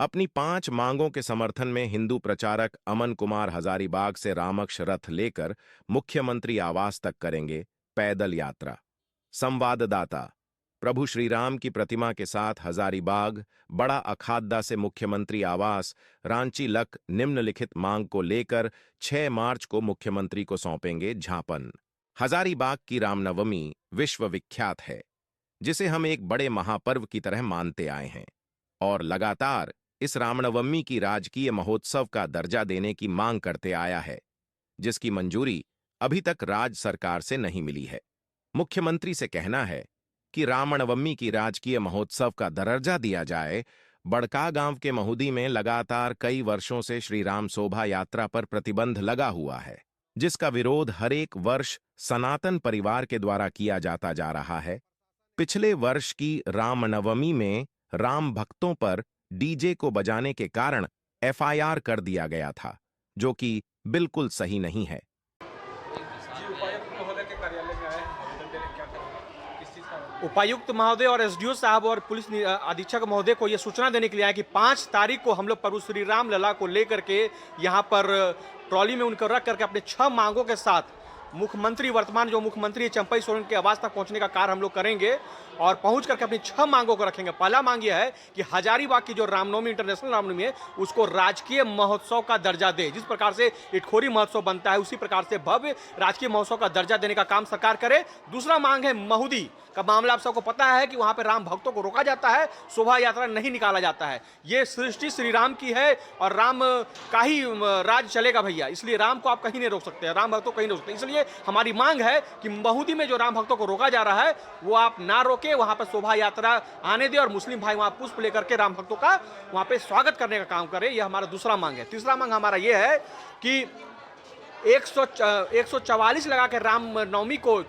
अपनी 5 मांगों के समर्थन में हिंदू प्रचारक अमन कुमार हजारीबाग से रामक्ष रथ लेकर मुख्यमंत्री आवास तक करेंगे पैदल यात्रा। संवाददाता। प्रभु श्री राम की प्रतिमा के साथ हजारीबाग बड़ा अखाद्दा से मुख्यमंत्री आवास रांची लक निम्नलिखित मांग को लेकर 6 मार्च को मुख्यमंत्री को सौंपेंगे ज्ञापन। हजारीबाग की रामनवमी विश्व विख्यात है, जिसे हम एक बड़े महापर्व की तरह मानते आए हैं और लगातार इस रामनवमी की राजकीय महोत्सव का दर्जा देने की मांग करते आया है, जिसकी मंजूरी अभी तक राज्य सरकार से नहीं मिली है। मुख्यमंत्री से कहना है कि रामनवमी की राजकीय महोत्सव का दर्जा दिया जाए। बड़कागांव के महुदी में लगातार कई वर्षों से श्री राम शोभा यात्रा पर प्रतिबंध लगा हुआ है, जिसका विरोध हर एक वर्ष सनातन परिवार के द्वारा किया जाता जा रहा है। पिछले वर्ष की रामनवमी में राम भक्तों पर डीजे को बजाने के कारण एफआईआर कर दिया गया था, जो कि बिल्कुल सही नहीं है। उपायुक्त महोदय और एसडीओ साहब और पुलिस अधीक्षक महोदय को यह सूचना देने के लिए आया कि 5 तारीख को हम लोग प्रभु श्री राम लला को लेकर के यहाँ पर ट्रॉली में उनको रख करके अपने 6 मांगों के साथ मुख्यमंत्री, वर्तमान जो मुख्यमंत्री चंपई सोरेन के आवास तक पहुंचने का कार्य हम लोग करेंगे और पहुंच करके अपनी 6 मांगों को रखेंगे। पहला मांग यह है कि हजारीबाग की जो रामनवमी, इंटरनेशनल रामनवमी है, उसको राजकीय महोत्सव का दर्जा दे। जिस प्रकार से इटखोरी महोत्सव बनता है, उसी प्रकार से भव्य राजकीय महोत्सव का दर्जा देने का काम सरकार करे। दूसरा मांग है महुदी का मामला। आप सबको पता है कि वहां पर राम भक्तों को रोका जाता है, शोभा यात्रा नहीं निकाला जाता है। ये सृष्टि श्री राम की है और राम का ही राज चलेगा भैया, इसलिए राम को आप कहीं नहीं रोक सकते, राम भक्तों को कहीं नहीं रोक सकते। इसलिए हमारी मांग है कि महुदी में जो राम भक्तों को रोका जा रहा है वो आप ना रोके, वहां पर शोभा यात्रा आने दे और मुस्लिम भाई वहां पुष्प लेकर के राम भक्तों का वहां पे स्वागत करने का काम करे। यह हमारा दूसरा मांग है। तीसरा मांग हमारा यह है कि 144 लगा के राम नवमी को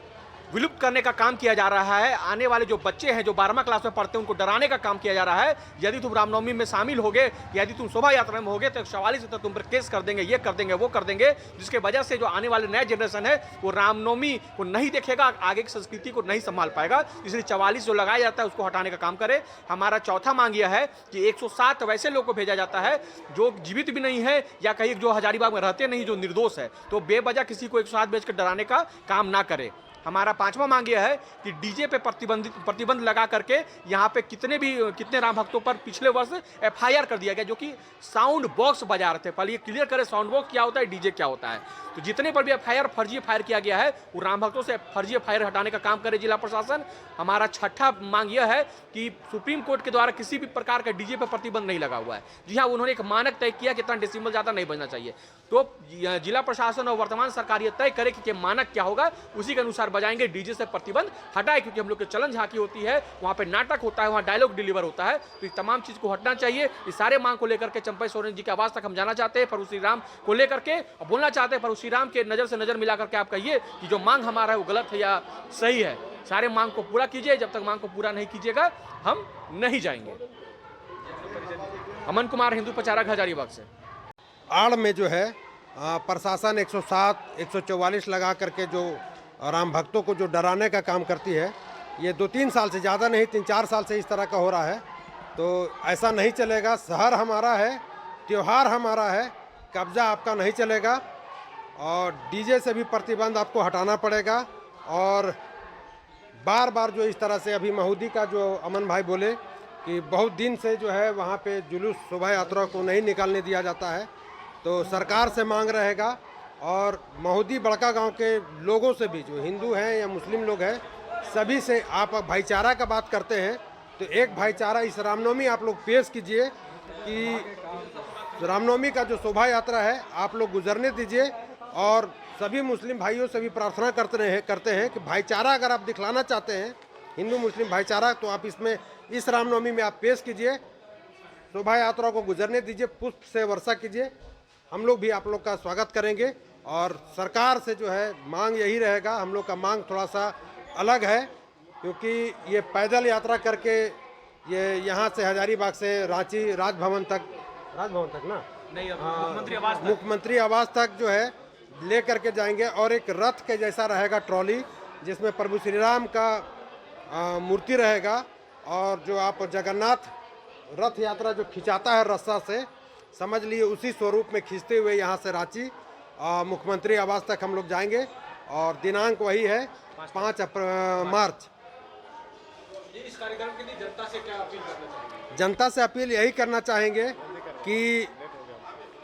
विलुप्त करने का काम किया जा रहा है। आने वाले जो बच्चे हैं जो 12वां क्लास में पढ़ते हैं उनको डराने का काम किया जा रहा है। यदि तुम रामनवमी में शामिल होगे, यदि तुम शोभा यात्रा में होगे तो 144 तो तुम पर केस कर देंगे, ये कर देंगे, वो कर देंगे, जिसके वजह से जो आने वाले नए जनरेशन है वो रामनवमी को नहीं देखेगा, आगे की संस्कृति को नहीं संभाल पाएगा। इसलिए 44 जो लगाया जाता है उसको हटाने का काम करे। हमारा चौथा मांग यह है कि 107 वैसे लोग को भेजा जाता है जो जीवित भी नहीं है या कहीं जो हजारीबाग में रहते नहीं, जो निर्दोष है, तो बेवजह किसी को 107 भेजकर डराने का काम ना करे। हमारा पांचवा मांग यह है कि डीजे पे प्रतिबंध लगा करके यहाँ पे कितने राम भक्तों पर पिछले वर्ष एफआईआर कर दिया गया जो कि साउंड बॉक्स बजा रहे थे। पहले ये क्लियर करें साउंड बॉक्स क्या होता है, डीजे क्या होता है। तो जितने पर भी फर्जी एफआईआर किया गया है वो राम भक्तों से फर्जी एफआईआर हटाने का काम करे जिला प्रशासन। हमारा छठा मांग यह है कि सुप्रीम कोर्ट के द्वारा किसी भी प्रकार का डीजे पर प्रतिबंध नहीं लगा हुआ है। जी हाँ, उन्होंने एक मानक तय किया कि इतना डेसिबल ज़्यादा नहीं बजना चाहिए। तो जिला प्रशासन और वर्तमान सरकार यह तय करे कि मानक क्या होगा, उसी के अनुसार बजाएंगे। डीजे से प्रतिबंध हटाए, क्योंकि हम लोग के चलन झांकी होती है, वहां पे नाटक होता है, वहां डायलॉग डिलीवर होता है, तो इस तमाम चीज को हटना चाहिए। इस सारे मांग को लेकर के चंपई सोरेन जी के आवास तक हम जाना चाहते हैं प्रभु श्री राम को लेकर के और बोलना चाहते हैं। प्रभु श्री राम के नजर से नजर मिला करके आप कहिए कि जो मांग हमारा है वो गलत है या सही है। सारे मांग को पूरा कीजिए, जब तक मांग को पूरा नहीं कीजिएगा हम नहीं जाएंगे। अमन कुमार, हिंदू प्रचारक, हजारीबाग से। आड़ में जो है प्रशासन 107, 144 लगा करके जो राम भक्तों को जो डराने का काम करती है, ये 2-3 साल से, ज़्यादा नहीं 3-4 साल से इस तरह का हो रहा है। तो ऐसा नहीं चलेगा। शहर हमारा है, त्यौहार हमारा है, कब्जा आपका नहीं चलेगा और डीजे से भी प्रतिबंध आपको हटाना पड़ेगा। और बार बार जो इस तरह से अभी महुदी का जो अमन भाई बोले कि बहुत दिन से जो है वहाँ पे जुलूस शोभा यात्रा को नहीं निकालने दिया जाता है, तो सरकार से मांग रहेगा और महुदी बड़कागांव के लोगों से भी, जो हिंदू हैं या मुस्लिम लोग हैं, सभी से आप भाईचारा का बात करते हैं तो एक भाईचारा इस रामनवमी आप लोग पेश कीजिए कि रामनवमी का जो शोभा यात्रा है आप लोग गुजरने दीजिए। और सभी मुस्लिम भाइयों से भी प्रार्थना करते हैं कि भाईचारा अगर आप दिखलाना चाहते हैं, हिंदू मुस्लिम भाईचारा, तो आप इसमें इस रामनवमी में आप पेश कीजिए, शोभा यात्रा को गुजरने दीजिए, पुष्प से वर्षा कीजिए। हम लोग भी आप लोग का स्वागत करेंगे। और सरकार से जो है मांग यही रहेगा, हम लोग का मांग थोड़ा सा अलग है, क्योंकि ये पैदल यात्रा करके ये यहाँ से हजारीबाग से रांची राजभवन तक ना नहीं, मुख्यमंत्री आवास तक जो है ले करके जाएंगे और एक रथ के जैसा रहेगा ट्रॉली, जिसमें प्रभु श्री राम का मूर्ति रहेगा और जो आप जगन्नाथ रथ यात्रा जो खिंचाता है रास्ता से, समझ लिए उसी स्वरूप में खींचते हुए यहाँ से रांची मुख्यमंत्री आवास तक हम लोग जाएंगे और दिनांक वही है 5 मार्च। इस कार्यक्रम के लिए जनता से क्या अपील करना चाहेंगे? जनता से अपील यही करना चाहेंगे कि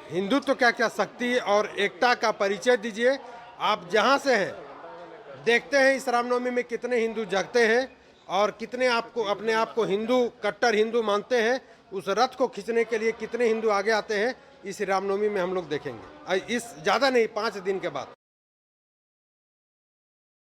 हिंदुत्व क्या क्या शक्ति और एकता का परिचय दीजिए। आप जहाँ से हैं देखते हैं इस रामनवमी में कितने हिंदू जगते हैं और कितने आपको अपने आप को हिंदू, कट्टर हिंदू मानते हैं। उस रथ को खींचने के लिए कितने हिंदू आगे आते हैं इस रामनवमी में हम लोग देखेंगे। इस ज़्यादा नहीं, 5 दिन के बाद।